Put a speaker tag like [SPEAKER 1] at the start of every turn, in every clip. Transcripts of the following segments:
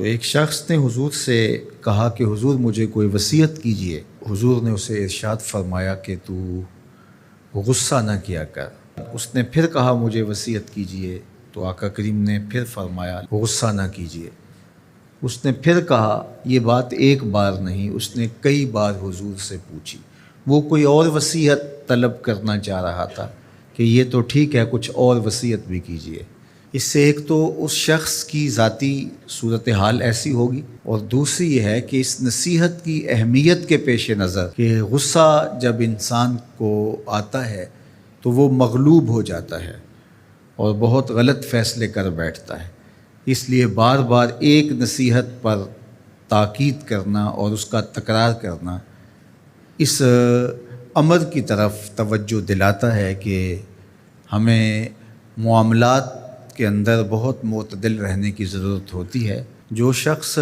[SPEAKER 1] تو ایک شخص نے حضور سے کہا کہ حضور مجھے کوئی وصیت کیجئے۔ حضور نے اسے ارشاد فرمایا کہ تو غصہ نہ کیا کر۔ اس نے پھر کہا مجھے وصیت کیجئے، تو آقا کریم نے پھر فرمایا غصہ نہ کیجئے۔ اس نے پھر کہا، یہ بات ایک بار نہیں، اس نے کئی بار حضور سے پوچھی۔ وہ کوئی اور وصیت طلب کرنا چاہ رہا تھا کہ یہ تو ٹھیک ہے، کچھ اور وصیت بھی کیجئے۔ اس سے ایک تو اس شخص کی ذاتی صورتحال ایسی ہوگی، اور دوسری یہ ہے کہ اس نصیحت کی اہمیت کے پیش نظر کہ غصہ جب انسان کو آتا ہے تو وہ مغلوب ہو جاتا ہے اور بہت غلط فیصلے کر بیٹھتا ہے۔ اس لیے بار بار ایک نصیحت پر تاکید کرنا اور اس کا تکرار کرنا اس امر کی طرف توجہ دلاتا ہے کہ ہمیں معاملات کے اندر بہت معتدل رہنے کی ضرورت ہوتی ہے۔ جو شخص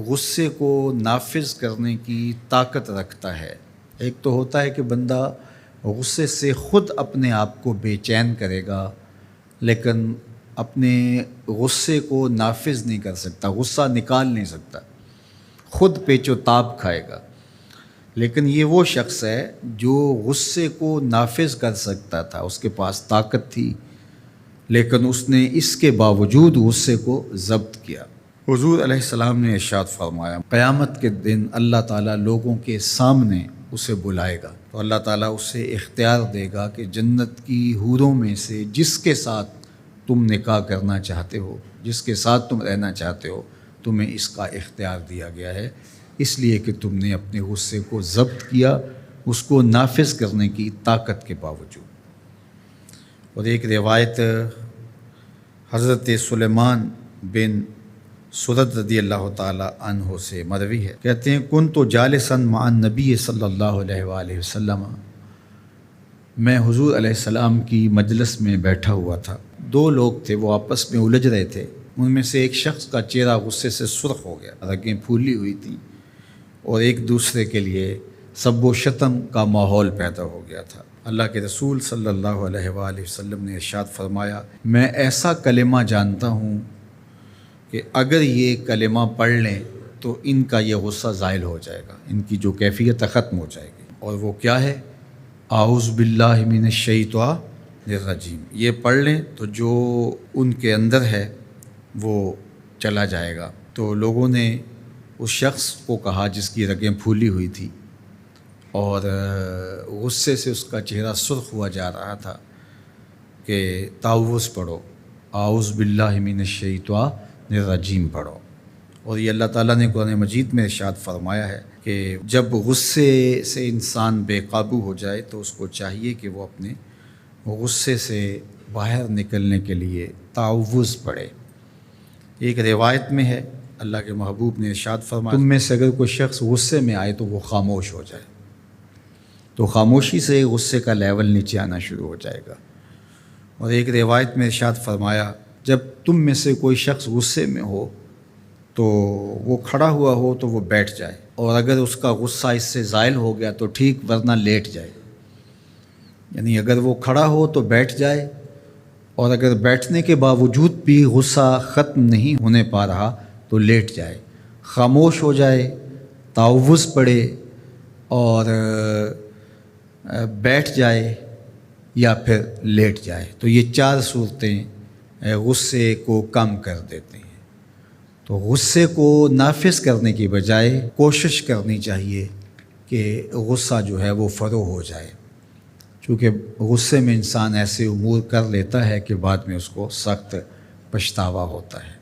[SPEAKER 1] غصے کو نافذ کرنے کی طاقت رکھتا ہے، ایک تو ہوتا ہے کہ بندہ غصے سے خود اپنے آپ کو بے چین کرے گا، لیکن اپنے غصے کو نافذ نہیں کر سکتا، غصہ نکال نہیں سکتا، خود پیچ و تاب کھائے گا۔ لیکن یہ وہ شخص ہے جو غصے کو نافذ کر سکتا تھا، اس کے پاس طاقت تھی، لیکن اس نے اس کے باوجود غصے کو ضبط کیا۔ حضور علیہ السلام نے ارشاد فرمایا، قیامت کے دن اللہ تعالیٰ لوگوں کے سامنے اسے بلائے گا، تو اللہ تعالیٰ اسے اختیار دے گا کہ جنت کی حوروں میں سے جس کے ساتھ تم نکاح کرنا چاہتے ہو، جس کے ساتھ تم رہنا چاہتے ہو، تمہیں اس کا اختیار دیا گیا ہے، اس لیے کہ تم نے اپنے غصے کو ضبط کیا، اس کو نافذ کرنے کی طاقت کے باوجود۔ اور ایک روایت حضرت سلیمان بن سرد رضی اللہ تعالیٰ عنہ سے مروی ہے، کہتے ہیں کنت جالسا مع النبی صلی اللہ علیہ وآلہ وسلم، میں حضور علیہ السلام کی مجلس میں بیٹھا ہوا تھا۔ دو لوگ تھے، وہ آپس میں الجھ رہے تھے۔ ان میں سے ایک شخص کا چہرہ غصے سے سرخ ہو گیا، رگیں پھولی ہوئی تھیں، اور ایک دوسرے کے لیے سب و شتم کا ماحول پیدا ہو گیا تھا۔ اللہ کے رسول صلی اللہ علیہ وآلہ وسلم نے ارشاد فرمایا، میں ایسا کلمہ جانتا ہوں کہ اگر یہ کلمہ پڑھ لیں تو ان کا یہ غصہ زائل ہو جائے گا، ان کی جو کیفیت ختم ہو جائے گی۔ اور وہ کیا ہے؟ اعوذ باللہ من الشیطان الرجیم۔ یہ پڑھ لیں تو جو ان کے اندر ہے وہ چلا جائے گا۔ تو لوگوں نے اس شخص کو کہا جس کی رگیں پھولی ہوئی تھی اور غصے سے اس کا چہرہ سرخ ہوا جا رہا تھا کہ تعوذ پڑھو، اعوذ باللہ من الشیطان الرجیم پڑھو۔ اور یہ اللہ تعالیٰ نے قرآن مجید میں ارشاد فرمایا ہے کہ جب غصے سے انسان بے قابو ہو جائے تو اس کو چاہیے کہ وہ اپنے غصے سے باہر نکلنے کے لیے تعوذ پڑھے۔ ایک روایت میں ہے، اللہ کے محبوب نے ارشاد فرمایا، تم میں سے اگر کوئی شخص غصے میں آئے تو وہ خاموش ہو جائے، تو خاموشی سے غصے کا لیول نیچے آنا شروع ہو جائے گا۔ اور ایک روایت میں ارشاد فرمایا، جب تم میں سے کوئی شخص غصے میں ہو تو وہ کھڑا ہوا ہو تو وہ بیٹھ جائے، اور اگر اس کا غصہ اس سے زائل ہو گیا تو ٹھیک، ورنہ لیٹ جائے۔ یعنی اگر وہ کھڑا ہو تو بیٹھ جائے، اور اگر بیٹھنے کے باوجود بھی غصہ ختم نہیں ہونے پا رہا تو لیٹ جائے، خاموش ہو جائے، تعوذ پڑھے اور بیٹھ جائے یا پھر لیٹ جائے۔ تو یہ چار صورتیں غصے کو کم کر دیتے ہیں۔ تو غصے کو نافذ کرنے کی بجائے کوشش کرنی چاہیے کہ غصہ جو ہے وہ فروغ ہو جائے، چونکہ غصے میں انسان ایسے امور کر لیتا ہے کہ بعد میں اس کو سخت پچھتاوا ہوتا ہے۔